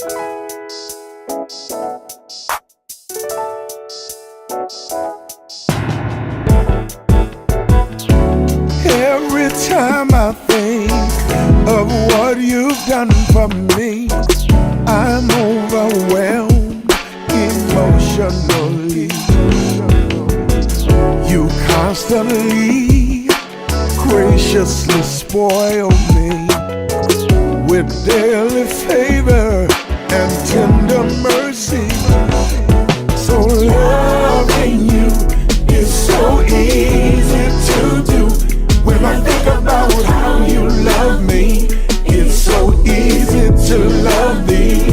Every time I think of what you've done for me, I'm overwhelmed emotionally. You constantly, graciously spoil me with daily favor and tender mercy. So loving you is so easy to do. When I think about how you love me, it's so easy to love thee.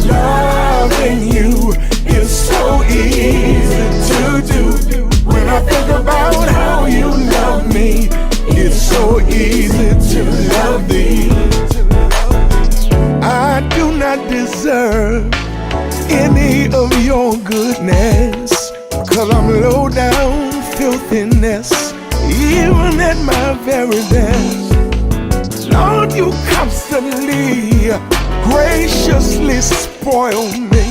Loving you is so easy to do. When I think about how you love me, it's so easy to love thee. I do not deserve any of your goodness, 'cause I'm low down filthiness, even at my very best. Lord, you constantly, graciously spoil me,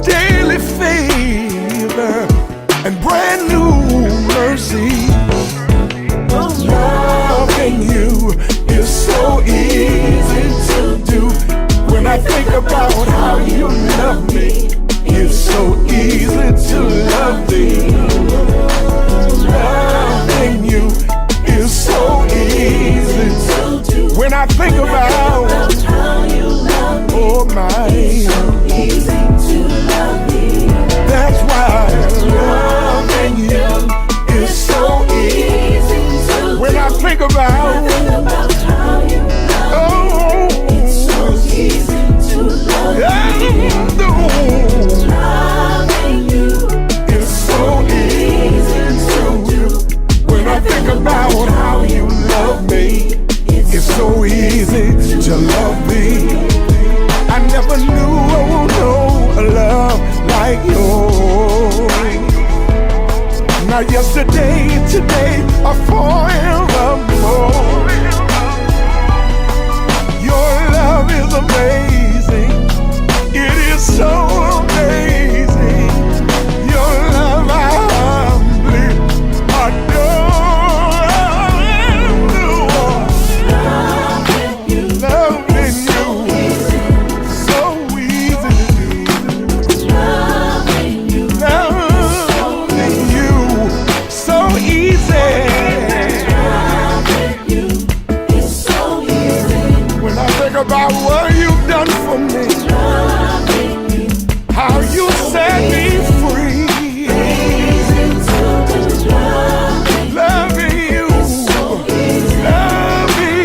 daily favor and brand new mercy. Loving you is so easy to do. When I think about how you love me, it's so easy to love thee. Loving you is so easy to do. When I think about how you love me, oh my, it's so easy to love thee. That's why loving you is so easy to do. When I think about how you love me, it's so easy to love thee. Loving you is so easy to do. When I think about how you love me, it's so easy to love thee. I never knew a love like yours. Not yesterday, today, or forevermore. Your love is amazing. It is so amazing. Your love I humbly adore. Loving you, so easy to do. Loving you, so easy. Loving you is so easy. When I think about what you've done for me, how you set me free. Loving you, loving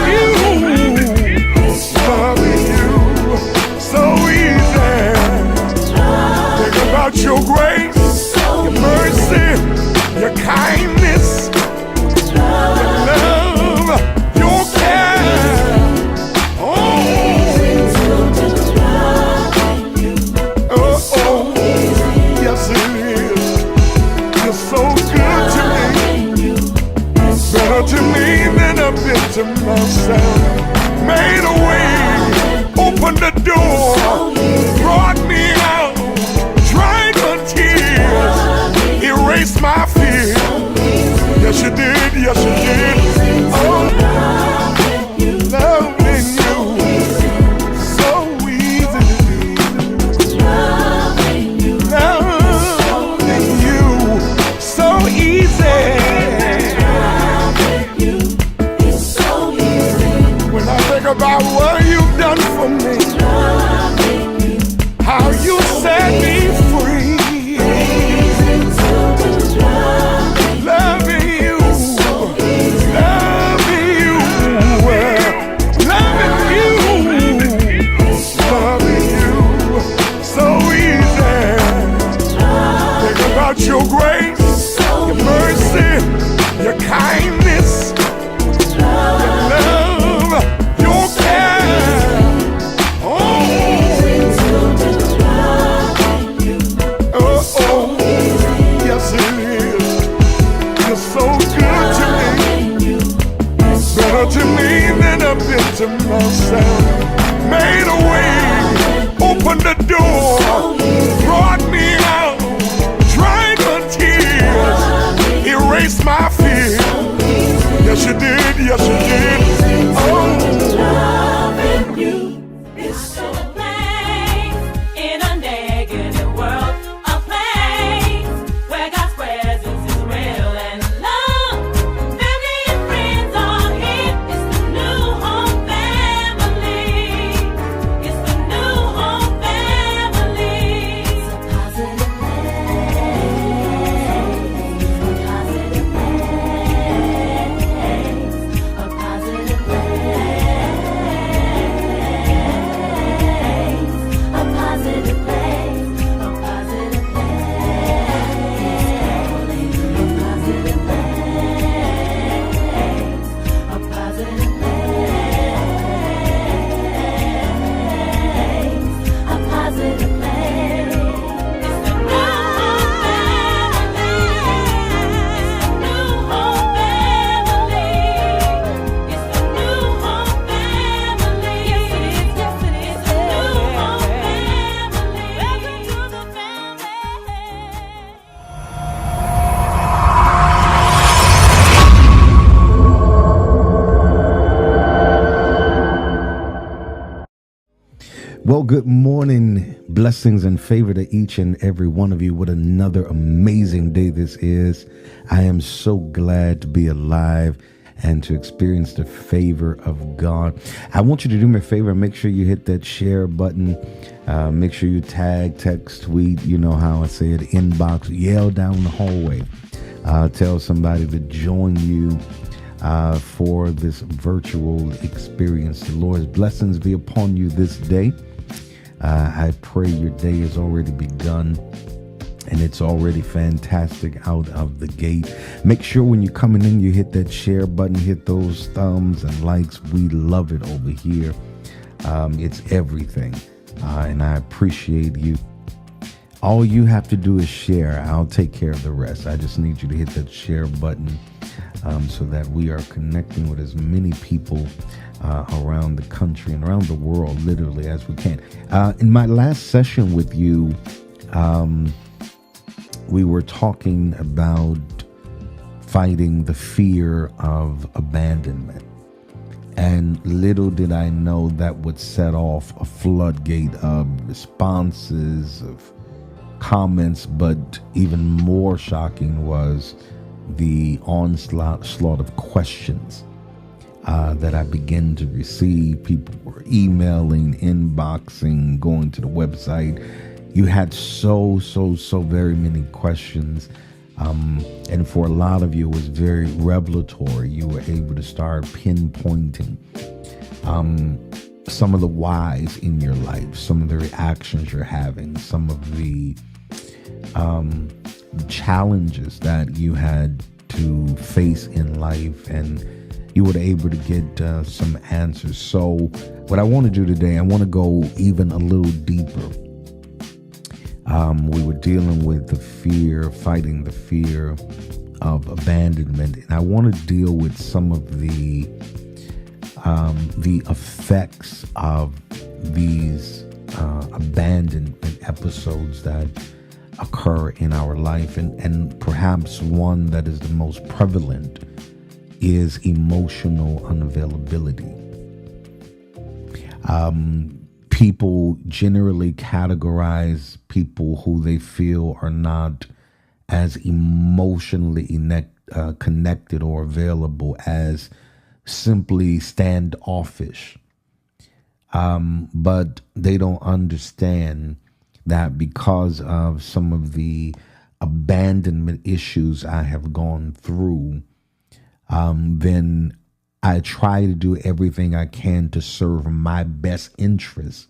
you, so easy. Think about your grace, your mercy, your kindness, your love, your care. Yes it is. You're so good to me, better to me than I've been to myself. Made a way, opened the door, brought me out, dried my tears, erased my fears. Yes you did, yes you did. Oh, loving you, so easy to do. Loving you, so easy. When I think about what you've done for me, how you set me free. Loving you, so easy. Think about your grace, your mercy, your kindness, your love, your care. Oh, to myself, made a way, opened the door, brought me out, dried my tears, erased my fears. Yes, you did, yes, you did. Oh, loving you is so plain in a negative world, a place where God's presence is real and love. Family and friends are here. It's the new home family. It's the new home family. It's a positive Well, good morning, blessings and favor to each and every one of you. What another amazing day this is. I am so glad to be alive and to experience the favor of God. I want you to do me a favor and make sure you hit that share button. Make sure you tag, text, tweet, you know how I say it, inbox, yell down the hallway. Tell somebody to join you for this virtual experience. The Lord's blessings be upon you this day. I pray your day has already begun and it's already fantastic out of the gate. Make sure when you're coming in, you hit that share button, hit those thumbs and likes. We love it over here. It's everything. And I appreciate you. All you have to do is share. I'll take care of the rest. I just need you to hit that share button so that we are connecting with as many people around the country and around the world, literally, as we can. In my last session with you, we were talking about fighting the fear of abandonment. And little did I know that would set off a floodgate of responses, of comments, but even more shocking was the onslaught of questions that I began to receive. People were emailing, inboxing, going to the website. You had so very many questions. And for a lot of you, it was very revelatory. You were able to start pinpointing some of the whys in your life, some of the reactions you're having, some of the challenges that you had to face in life, and you were able to get some answers. So what I want to do today, I want to go even a little deeper. We were dealing with the fear, fighting the fear of abandonment, and I want to deal with some of the effects of these abandonment episodes that occur in our life, and perhaps one that is the most prevalent is emotional unavailability. People generally categorize people who they feel are not as emotionally connected or available as simply standoffish. But they don't understand that because of some of the abandonment issues I have gone through, then I try to do everything I can to serve my best interests.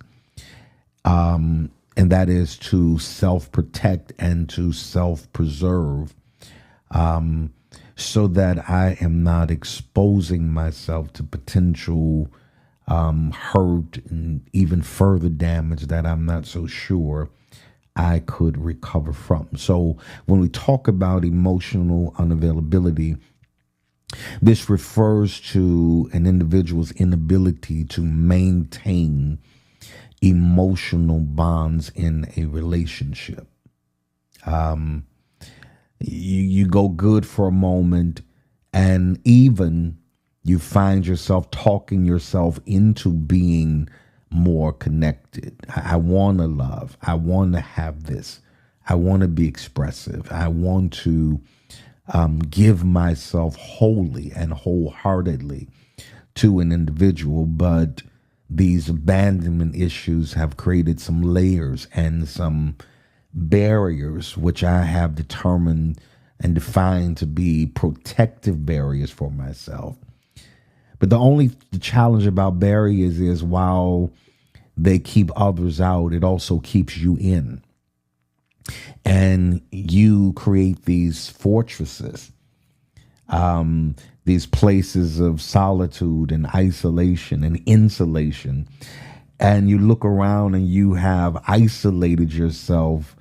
And that is to self-protect and to self-preserve, so that I am not exposing myself to potential hurt and even further damage that I'm not so sure I could recover from. So when we talk about emotional unavailability, This refers to an individual's inability to maintain emotional bonds in a relationship. You go good for a moment, and even you find yourself talking yourself into being more connected. I want to love. I want to have this. I want to be expressive. I want to give myself wholly and wholeheartedly to an individual, but these abandonment issues have created some layers and some barriers, which I have determined and defined to be protective barriers for myself. But the challenge about barriers is while they keep others out, it also keeps you in. And you create these fortresses, these places of solitude and isolation and insulation. And you look around and you have isolated yourself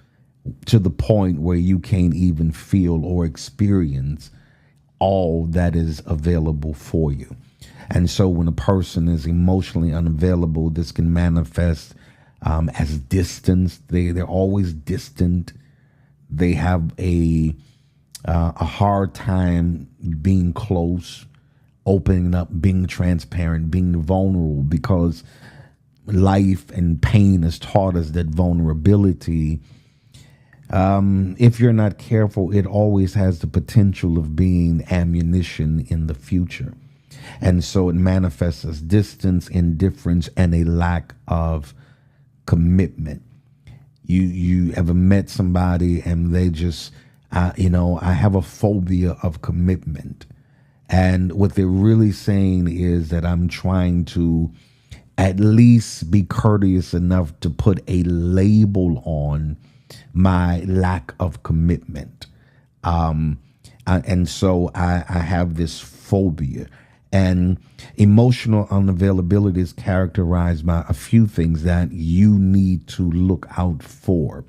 to the point where you can't even feel or experience all that is available for you. And so when a person is emotionally unavailable, this can manifest as distance. They're always distant. They have a hard time being close, opening up, being transparent, being vulnerable, because life and pain has taught us that vulnerability, if you're not careful, it always has the potential of being ammunition in the future. And so it manifests as distance, indifference, and a lack of commitment. You ever met somebody and they just, I have a phobia of commitment. And what they're really saying is that I'm trying to at least be courteous enough to put a label on my lack of commitment. And so I have this phobia. And emotional unavailability is characterized by a few things that you need to look out for.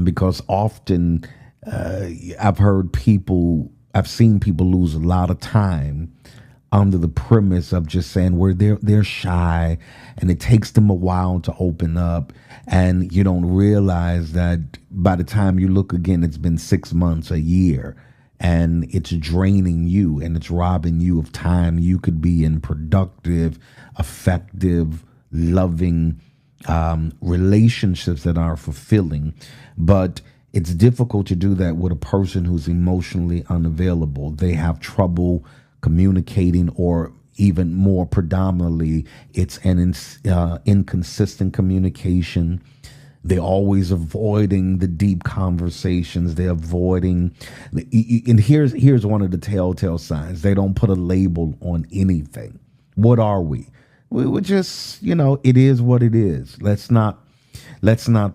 Because often I've seen people lose a lot of time under the premise of just saying where they're shy and it takes them a while to open up, and you don't realize that by the time you look again, it's been 6 months, a year, and it's draining you and it's robbing you of time you could be in productive, effective, loving relationships that are fulfilling. But it's difficult to do that with a person who's emotionally unavailable. They have trouble communicating, or even more predominantly, it's an inconsistent communication. They're always avoiding the deep conversations. They're avoiding, and here's one of the telltale signs. They don't put a label on anything. What are we? We're just, it is what it is. Let's not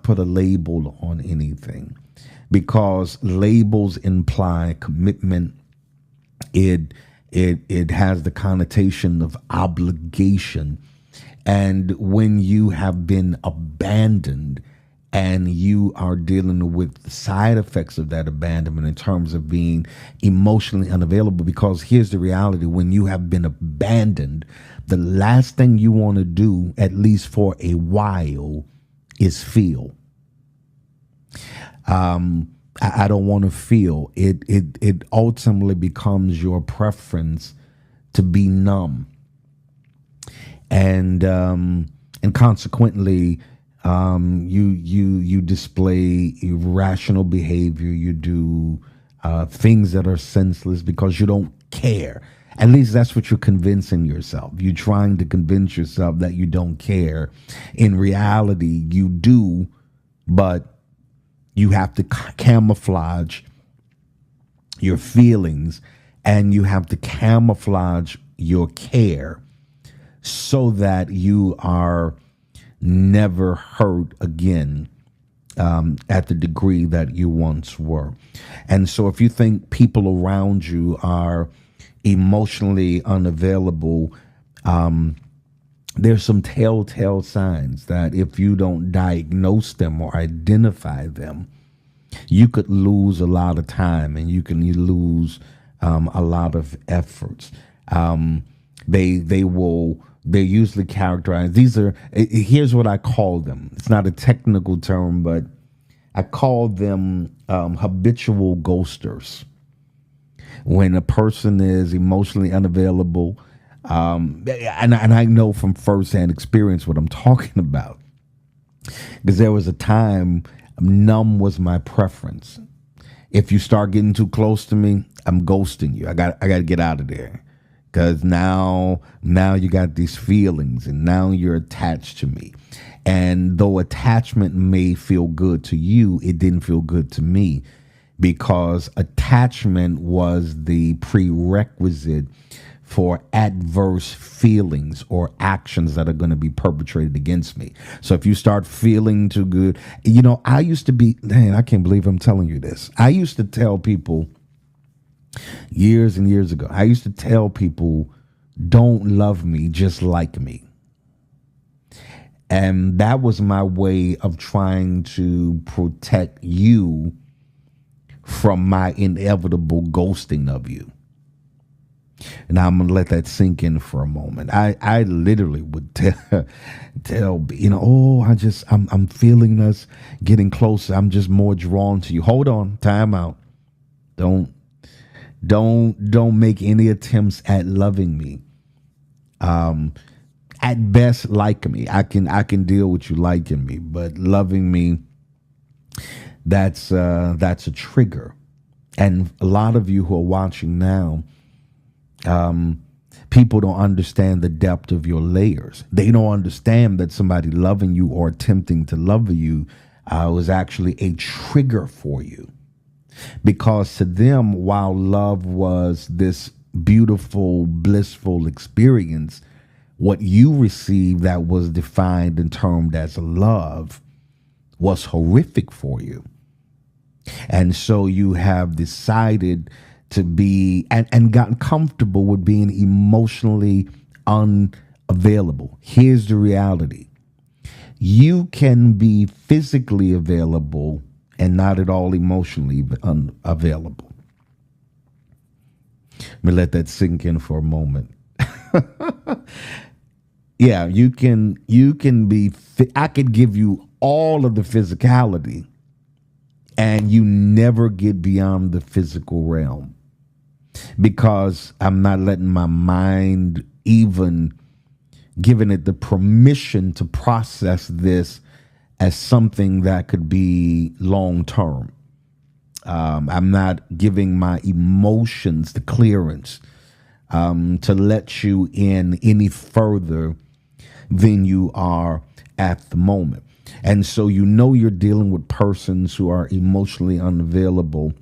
put a label on anything, because labels imply commitment. It has the connotation of obligation. And when you have been abandoned and you are dealing with the side effects of that abandonment in terms of being emotionally unavailable, because here's the reality: when you have been abandoned, the last thing you want to do, at least for a while, is feel. I don't want to feel. It ultimately becomes your preference to be numb, and consequently, you display irrational behavior. You do things that are senseless because you don't care. At least that's what you're convincing yourself. You're trying to convince yourself that you don't care. In reality, you do, but you have to camouflage your feelings, and you have to camouflage your care so that you are never hurt again at the degree that you once were. And so if you think people around you are emotionally unavailable, there's some telltale signs that if you don't diagnose them or identify them, you could lose a lot of time, and you can lose a lot of efforts. They're usually characterized. Here's what I call them. It's not a technical term, but I call them habitual ghosters. When a person is emotionally unavailable, and I know from firsthand experience what I'm talking about, because there was a time numb was my preference. If you start getting too close to me, I'm ghosting you. I got to get out of there, because now you got these feelings, and now you're attached to me. And though attachment may feel good to you, it didn't feel good to me, because attachment was the prerequisite for adverse feelings or actions that are going to be perpetrated against me. So if you start feeling too good, I used to be, man, I can't believe I'm telling you this. I used to tell people years and years ago, I used to tell people, don't love me, just like me. And that was my way of trying to protect you from my inevitable ghosting of you. And I'm going to let that sink in for a moment. I literally would tell, I'm feeling us getting closer. I'm just more drawn to you. Hold on, time out. Don't make any attempts at loving me. At best, like me. I can deal with you liking me, but loving me, that's a trigger. And a lot of you who are watching now, people don't understand the depth of your layers. They don't understand that somebody loving you or attempting to love you was actually a trigger for you. Because to them, while love was this beautiful, blissful experience, what you received that was defined and termed as love was horrific for you. And so you have decided to be and gotten comfortable with being emotionally unavailable. Here's the reality. You can be physically available and not at all emotionally unavailable. Let me let that sink in for a moment. Yeah, you can be, I could give you all of the physicality and you never get beyond the physical realm, because I'm not letting my mind even giving it the permission to process this as something that could be long term. I'm not giving my emotions the clearance to let you in any further than you are at the moment. And so you're dealing with persons who are emotionally unavailable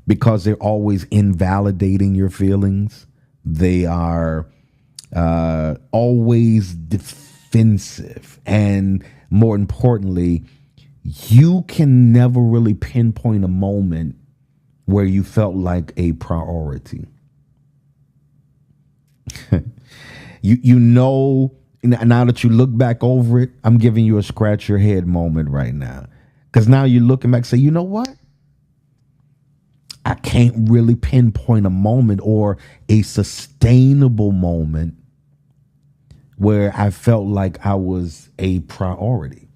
because they're always invalidating your feelings. They are always defensive. And more importantly, you can never really pinpoint a moment where you felt like a priority. Now that you look back over it, I'm giving you a scratch your head moment right now. Because now you're looking back and say, you know what? I can't really pinpoint a moment or a sustainable moment where I felt like I was a priority,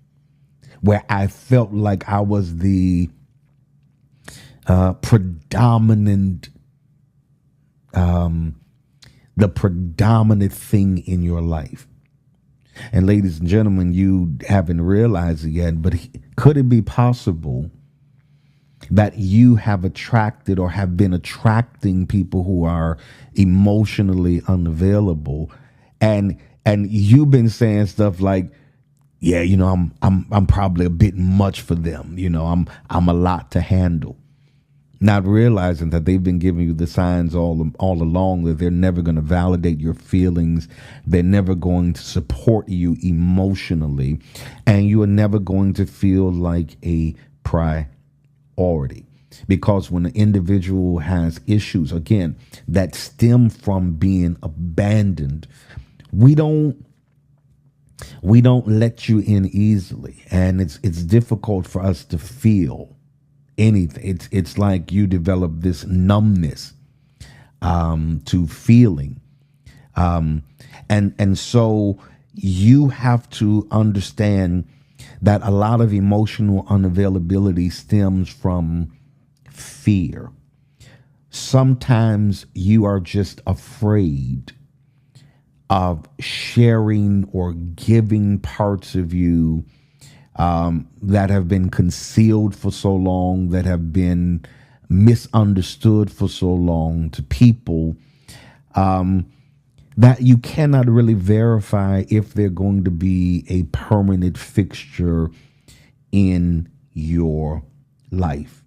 where I felt like I was the predominant thing in your life. And ladies and gentlemen, you haven't realized it yet, but could it be possible that you have attracted or have been attracting people who are emotionally unavailable, and you've been saying stuff like, yeah, I'm probably a bit much for them. I'm a lot to handle. Not realizing that they've been giving you the signs all along that they're never going to validate your feelings. They're never going to support you emotionally, and you are never going to feel like a priority. Because when an individual has issues, again, that stem from being abandoned, we don't let you in easily, and it's difficult for us to feel anything. It's like you develop this numbness to feeling. And so you have to understand that a lot of emotional unavailability stems from fear. Sometimes you are just afraid of sharing or giving parts of you that have been concealed for so long, that have been misunderstood for so long to people that you cannot really verify if they're going to be a permanent fixture in your life.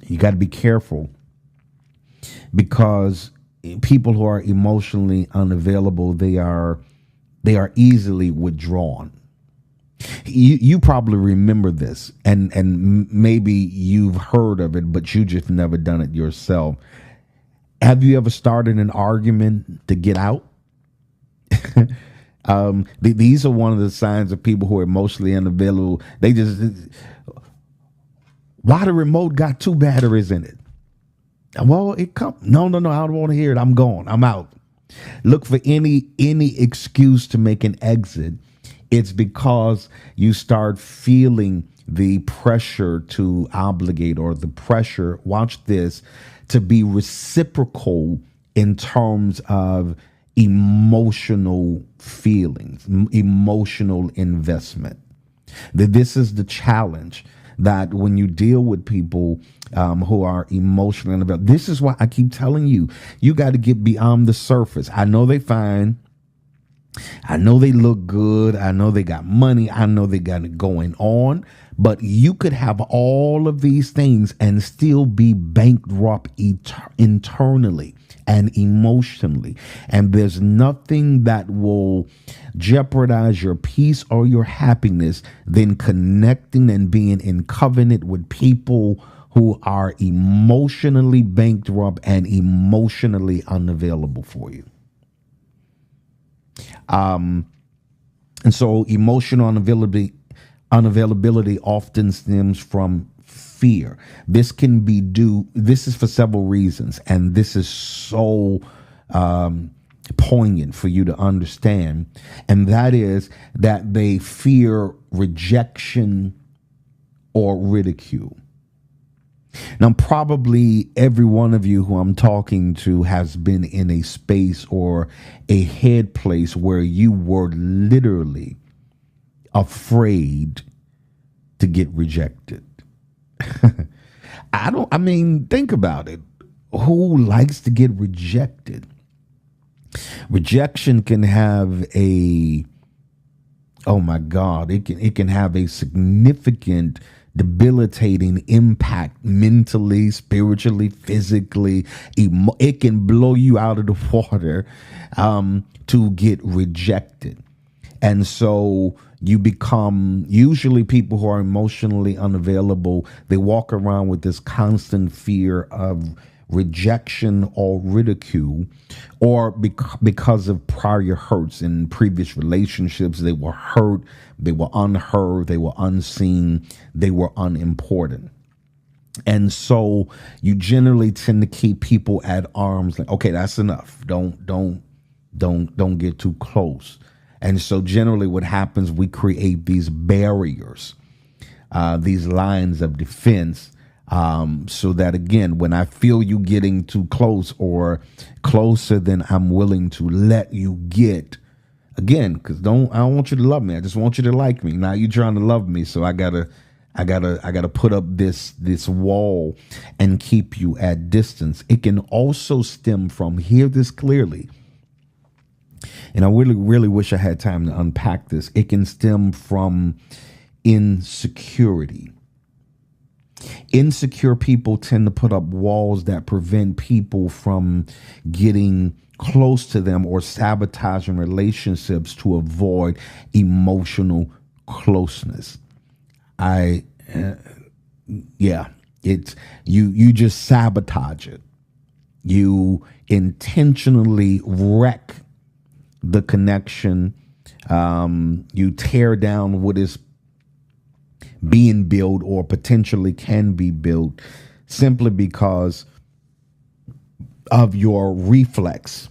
You got to be careful, because people who are emotionally unavailable, they are easily withdrawn. You probably remember this, and maybe you've heard of it, but you just never done it yourself. Have you ever started an argument to get out? These are one of the signs of people who are emotionally unavailable. They just, why the remote got 2 batteries in it? Well, no, I don't want to hear it. I'm gone. I'm out. Look for any excuse to make an exit. It's because you start feeling the pressure to obligate, or the pressure, watch this, to be reciprocal in terms of emotional feelings, emotional investment. This is the challenge, that when you deal with people who are emotionally unavailable, this is why I keep telling you, you got to get beyond the surface. I know they fine. I know they look good. I know they got money. I know they got it going on. But you could have all of these things and still be bankrupt internally and emotionally. And there's nothing that will jeopardize your peace or your happiness than connecting and being in covenant with people who are emotionally bankrupt and emotionally unavailable for you. And so emotional unavailability often stems from fear. This is for several reasons, and this is so poignant for you to understand. And that is that they fear rejection or ridicule. Now, probably every one of you who I'm talking to has been in a space or a head place where you were literally afraid to get rejected. Think about it. Who likes to get rejected? Rejection can have it can have a significant debilitating impact mentally, spiritually, physically. It can blow you out of the water to get rejected. And so you become, usually people who are emotionally unavailable, they walk around with this constant fear of rejection or ridicule, or because of prior hurts in previous relationships. They were hurt, they were unheard, they were unseen, they were unimportant. And so you generally tend to keep people at arm's length. Okay, that's enough. Don't get too close. And so generally what happens, we create these barriers, these lines of defense, so that, again, when I feel you getting too close or closer than I'm willing to let you get, again, because I don't want you to love me. I just want you to like me. Now you're trying to love me, so I gotta put up this wall and keep you at distance. It can also stem from, hear this clearly, and I really wish I had time to unpack this. It can stem from insecurity. Insecure people tend to put up walls that prevent people from getting close to them or sabotaging relationships to avoid emotional closeness. You just sabotage it. You intentionally wreck the connection. You tear down what is being built or potentially can be built simply because of your reflex.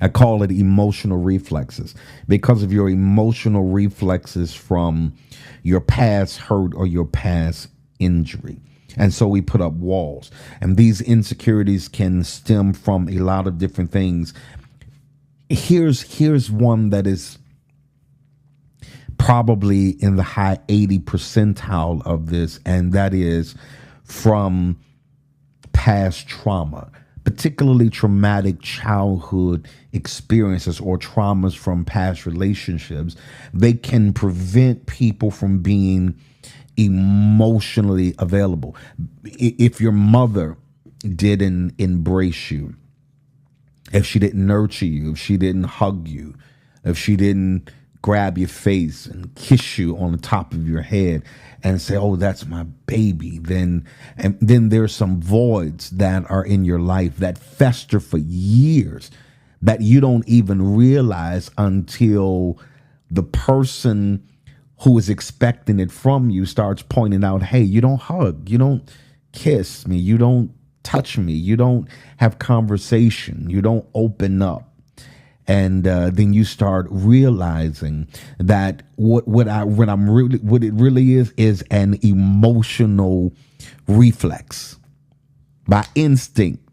I call it emotional reflexes, because of your emotional reflexes from your past hurt or your past injury. And so we put up walls, and these insecurities can stem from a lot of different things. Here's one that is probably in the high 80 percentile of this, and that is from past trauma, particularly traumatic childhood experiences or traumas from past relationships. They can prevent people from being emotionally available. If your mother didn't embrace you, if she didn't nurture you, if she didn't hug you, if she didn't grab your face and kiss you on the top of your head and say, "Oh, that's my baby," then there's some voids that are in your life that fester for years that you don't even realize until the person who is expecting it from you starts pointing out, "Hey, you don't hug, you don't kiss me, you don't touch me, you don't have conversation, you don't open up." And then you start realizing that what it really is an emotional reflex. By instinct,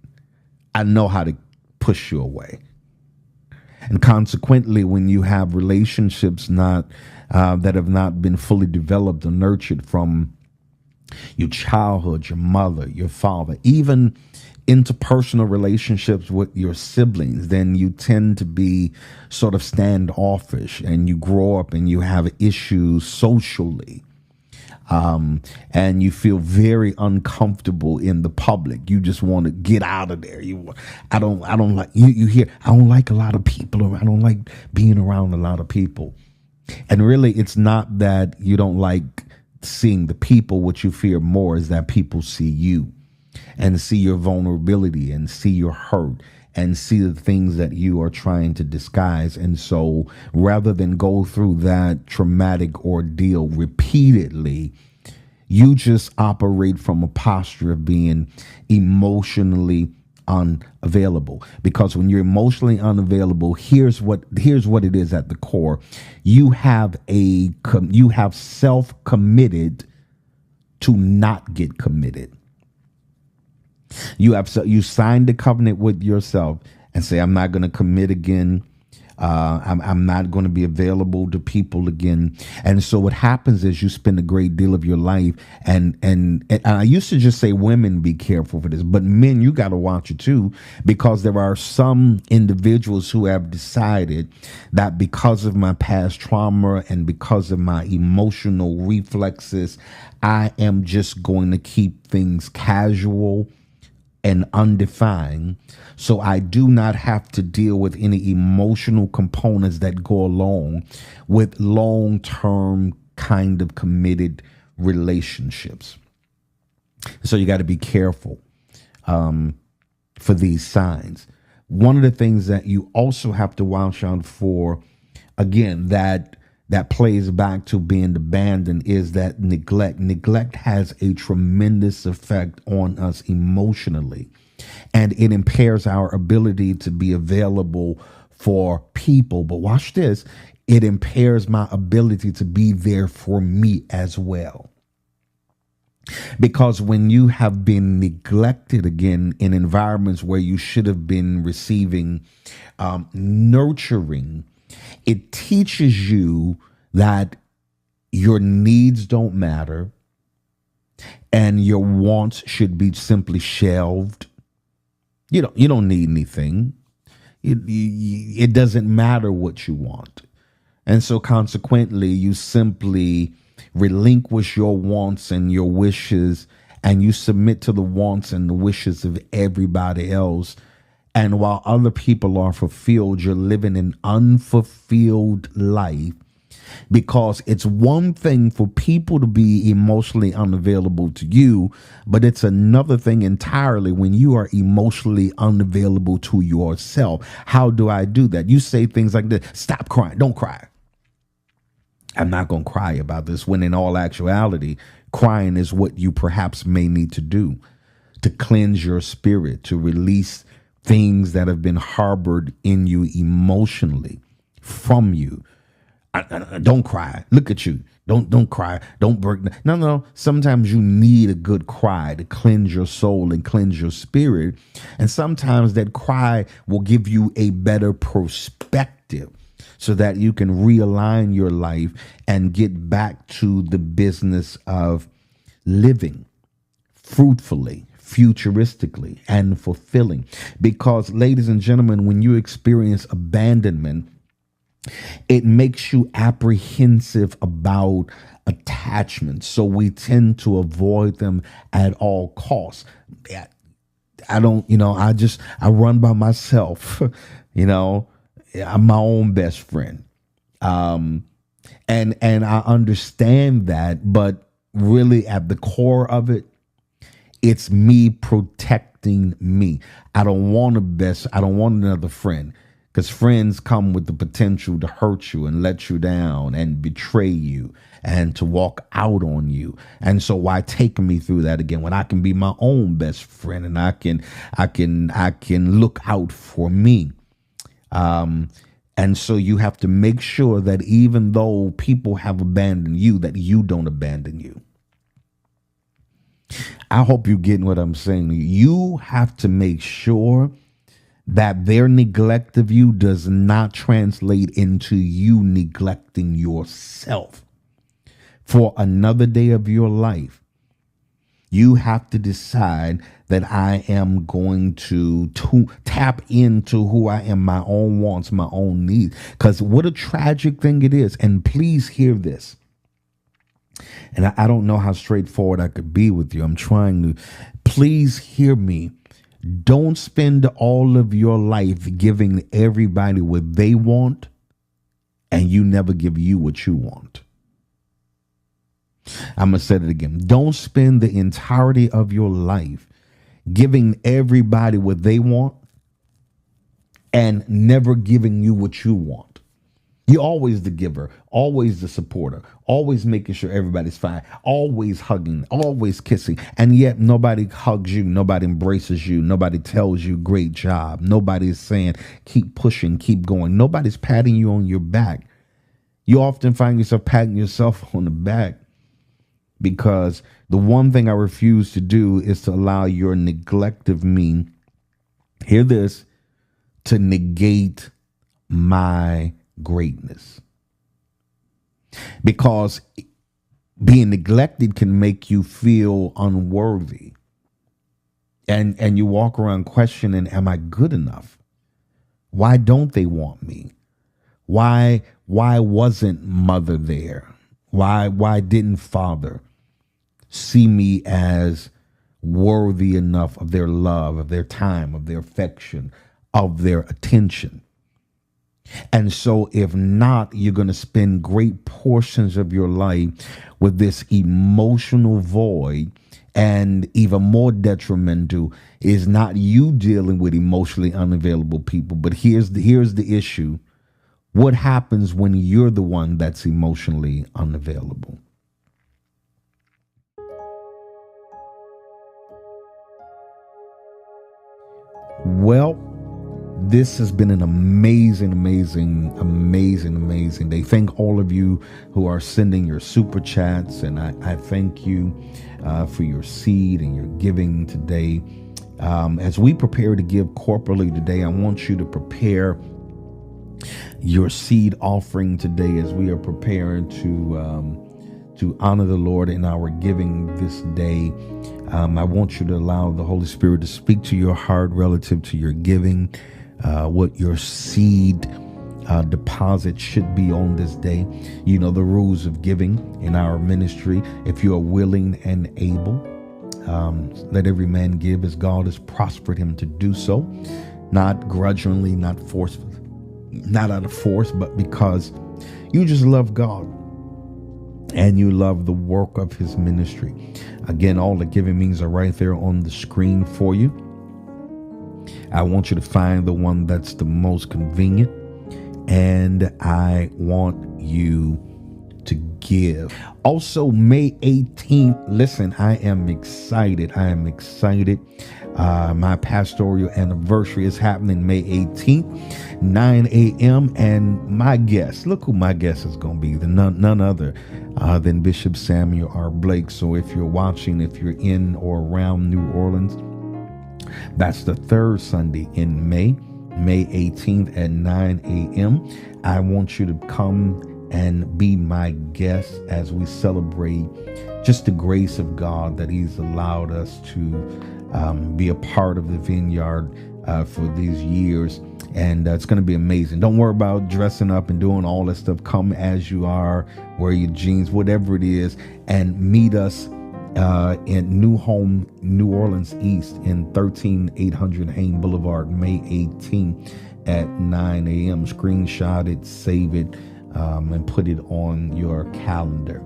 I know how to push you away. And consequently, when you have relationships that have not been fully developed or nurtured from your childhood, your mother, your father, even interpersonal relationships with your siblings, then you tend to be sort of standoffish, and you grow up and you have issues socially. And you feel very uncomfortable in the public. You just want to get out of there. I don't like you hear, "I don't like a lot of people," or "I don't like being around a lot of people." And really, it's not that you don't like seeing the people. What you fear more is that people see you and see your vulnerability and see your hurt and see the things that you are trying to disguise. And so rather than go through that traumatic ordeal repeatedly, you just operate from a posture of being emotionally unavailable. Because when you're emotionally unavailable, here's what it is at the core. You have self-committed to not get committed. You signed the covenant with yourself and say, "I'm not going to commit again. I'm not going to be available to people again." And so what happens is you spend a great deal of your life. And I used to just say, women, be careful for this, but men, you got to watch it too, because there are some individuals who have decided that because of my past trauma and because of my emotional reflexes, I am just going to keep things casual and undefined, so I do not have to deal with any emotional components that go along with long-term kind of committed relationships. So you got to be careful for these signs. One of the things that you also have to watch out for, again, that plays back to being abandoned, is that neglect. Neglect has a tremendous effect on us emotionally, and it impairs our ability to be available for people. But watch this, it impairs my ability to be there for me as well. Because when you have been neglected, again, in environments where you should have been receiving nurturing, it teaches you that your needs don't matter and your wants should be simply shelved. You don't need anything. It doesn't matter what you want. And so consequently, you simply relinquish your wants and your wishes, and you submit to the wants and the wishes of everybody else. And while other people are fulfilled, you're living an unfulfilled life, because it's one thing for people to be emotionally unavailable to you, but it's another thing entirely when you are emotionally unavailable to yourself. How do I do that? You say things like this: "Stop crying. Don't cry. I'm not going to cry about this, when in all actuality, crying is what you perhaps may need to do to cleanse your spirit, to release things that have been harbored in you emotionally from you. Don't cry. Look at you. Don't cry. Don't break. No. Sometimes you need a good cry to cleanse your soul and cleanse your spirit. And sometimes that cry will give you a better perspective so that you can realign your life and get back to the business of living fruitfully, futuristically, and fulfilling. Because, ladies and gentlemen, when you experience abandonment, it makes you apprehensive about attachments. So we tend to avoid them at all costs. I don't, I run by myself, I'm my own best friend. And I understand that, but really at the core of it, it's me protecting me. I don't want another friend, because friends come with the potential to hurt you and let you down and betray you and to walk out on you. And so why take me through that again when I can be my own best friend and I can look out for me. And so you have to make sure that even though people have abandoned you, that you don't abandon you. I hope you're getting what I'm saying. You have to make sure that their neglect of you does not translate into you neglecting yourself. For another day of your life, you have to decide that I am going to tap into who I am, my own wants, my own needs. Because what a tragic thing it is. And please hear this. And I don't know how straightforward I could be with you. I'm trying to. Please hear me. Don't spend all of your life giving everybody what they want and you never give you what you want. I'm going to say it again. Don't spend the entirety of your life giving everybody what they want and never giving you what you want. You're always the giver, always the supporter, always making sure everybody's fine, always hugging, always kissing. And yet nobody hugs you. Nobody embraces you. Nobody tells you great job. Nobody's saying keep pushing, keep going. Nobody's patting you on your back. You often find yourself patting yourself on the back because the one thing I refuse to do is to allow your neglect of me, hear this, to negate my greatness. Because being neglected can make you feel unworthy. And you walk around questioning, am I good enough? Why don't they want me? Why wasn't mother there? Why didn't father see me as worthy enough of their love, of their time, of their affection, of their attention? And so if not, you're going to spend great portions of your life with this emotional void. And even more detrimental is not you dealing with emotionally unavailable people. But here's the issue. What happens when you're the one that's emotionally unavailable? Well, this has been an amazing day. Thank all of you who are sending your super chats. And I thank you for your seed and your giving today. As we prepare to give corporately today, I want you to prepare your seed offering today as we are preparing to honor the Lord in our giving this day. I want you to allow the Holy Spirit to speak to your heart relative to your giving. What your seed deposit should be on this day. You know the rules of giving in our ministry. If you are willing and able, let every man give as God has prospered him to do so, not grudgingly, not forcefully, not out of force, but because you just love God and you love the work of his ministry. Again, all the giving means are right there on the screen for you. I want you to find the one that's the most convenient, and I want you to give. Also, May 18th, listen, I am excited. My pastoral anniversary is happening May 18th, 9 a.m. And my guest, look who my guest is going to be, none other than Bishop Samuel R. Blake. So if you're watching, if you're in or around New Orleans, that's the third Sunday in May 18th at 9 a.m. I want you to come and be my guest as we celebrate just the grace of God that he's allowed us to be a part of the vineyard for these years. And it's going to be amazing. Don't worry about dressing up and doing all that stuff. Come as you are, wear your jeans, whatever it is, and meet us in New Home, New Orleans East in 13800 Hain Boulevard, May 18th at 9 a.m. Screenshot it, save it, and put it on your calendar.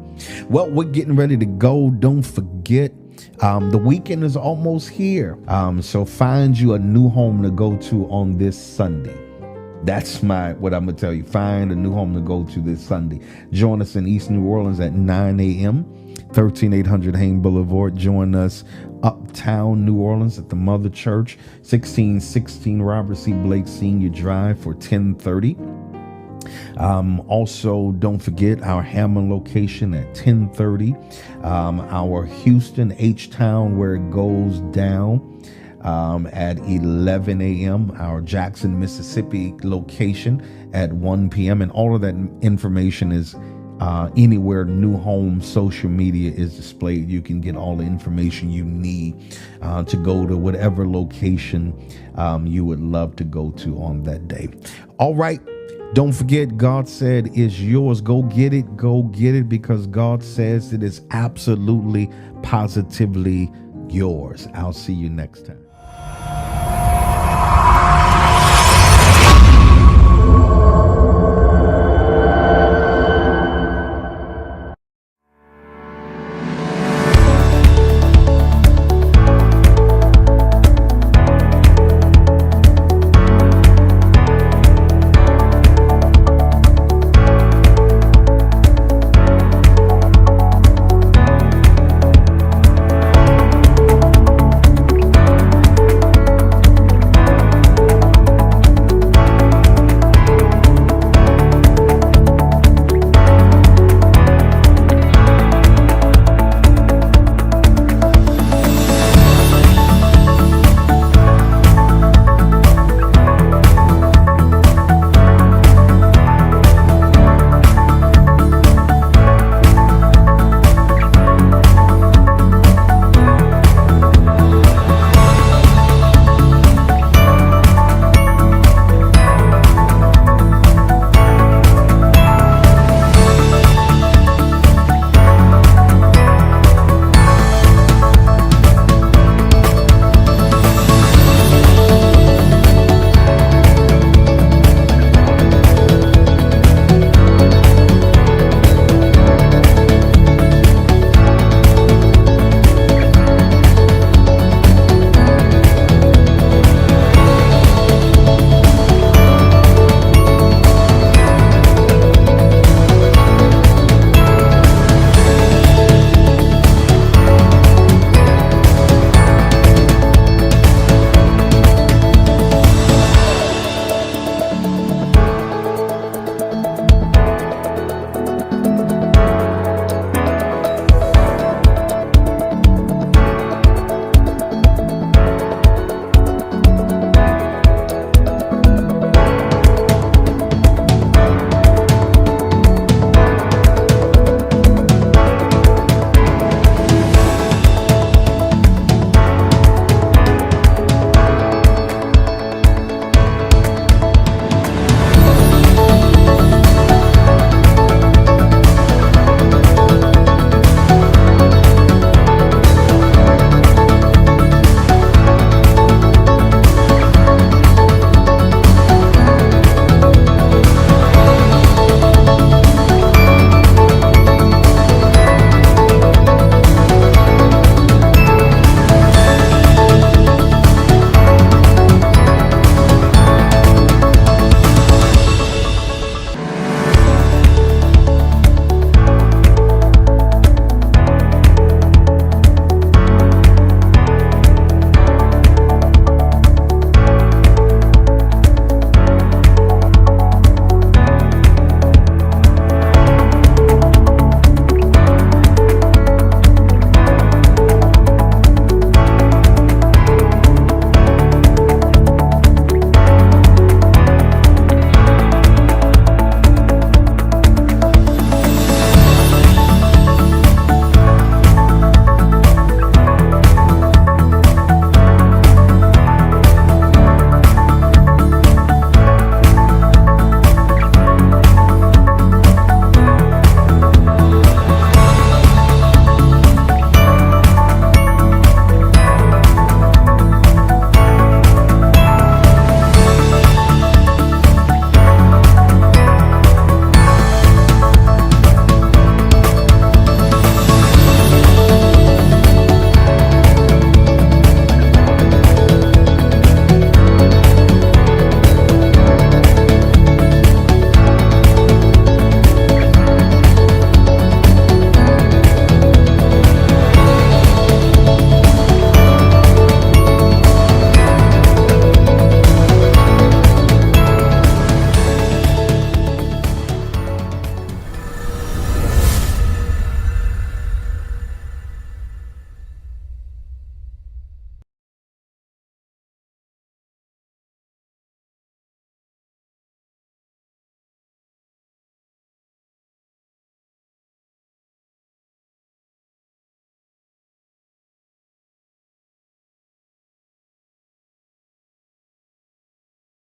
Well, we're getting ready to go. Don't forget, the weekend is almost here. So find you a new home to go to on this Sunday. That's what I'm going to tell you. Find a new home to go to this Sunday. Join us in East New Orleans at 9 a.m., 13800 Hain Boulevard. Join us uptown New Orleans at the Mother Church, 1616 Robert C. Blake Sr. Drive for 10:30. Also, don't forget our Hammond location at 10:30. Our Houston H-Town, where it goes down, at 11 a.m. Our Jackson, Mississippi location at 1 p.m. And all of that information is anywhere New Home social media is displayed. You can get all the information you need to go to whatever location you would love to go to on that day. All right. Don't forget, God said it's yours. Go get it. Go get it, because God says it is absolutely, positively yours. I'll see you next time.